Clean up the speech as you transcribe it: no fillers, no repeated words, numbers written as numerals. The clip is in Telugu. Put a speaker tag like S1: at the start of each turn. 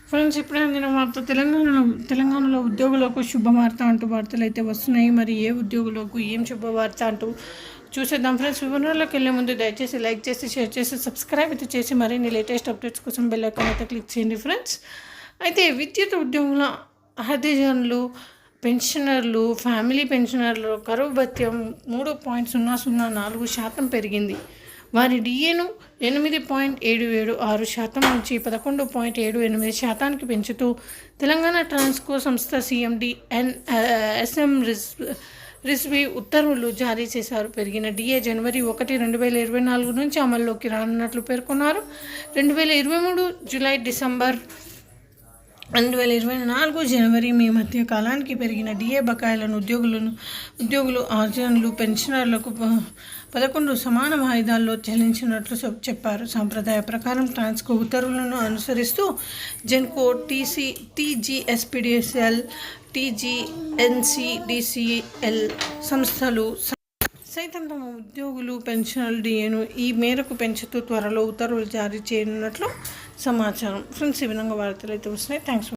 S1: ఫ్రెండ్స్, ఇప్పుడే అందిన వార్త తెలంగాణలో ఉద్యోగులకు శుభవార్త అంటూ వార్తలు అయితే వస్తున్నాయి. మరి ఏ ఉద్యోగులకు ఏం శుభవార్త అంటూ చూసేద్దాం ఫ్రెండ్స్. వివరాల్లోకి వెళ్ళే ముందు దయచేసి లైక్ చేసి, షేర్ చేసి, సబ్స్క్రైబ్ అయితే చేసి మరిన్ని లేటెస్ట్ అప్డేట్స్ కోసం బెల్ ఐకాన్ అయితే క్లిక్ చేయండి ఫ్రెండ్స్. అయితే విద్యుత్ ఉద్యోగుల హరిజనులు, పెన్షనర్లు, ఫ్యామిలీ పెన్షనర్లు కరువు భత్యం 3.004% పెరిగింది. వారి డిఏను 8.776% నుంచి 11.78% పెంచుతూ తెలంగాణ ట్రాన్స్కో సంస్థ సీఎండీ ఎస్ఎం రిజ్వీ ఉత్తర్వులు జారీ చేశారు. పెరిగిన డిఏ జనవరి 1, 2024 నుంచి అమల్లోకి రానున్నట్లు పేర్కొన్నారు. 2023 జూలై, డిసెంబర్, 2024 జనవరి, మే మధ్య కాలానికి పెరిగిన డిఏ బకాయిలను ఉద్యోగులు, ఆర్జన్లు, పెన్షనర్లకు 11 సమాన వాయిదాల్లో చెల్లించినట్లు చెప్పారు. సాంప్రదాయ ప్రకారం ట్రాన్స్కో ఉత్తర్వులను అనుసరిస్తూ జెన్కో, టీజీఎస్పీడీసీఎల్, టీజీఎన్సీడీసీఎల్ సంస్థలు సైతం తమ ఉద్యోగులు, పెన్షనర్ల డిఏను ఈ మేరకు పెంచుతూ త్వరలో ఉత్తర్వులు జారీ చేయనున్నట్లు సమాచారం. ఫ్రెండ్స్, ఈ విధంగా వార్తలు అయితే వస్తున్నాయి. థ్యాంక్స్.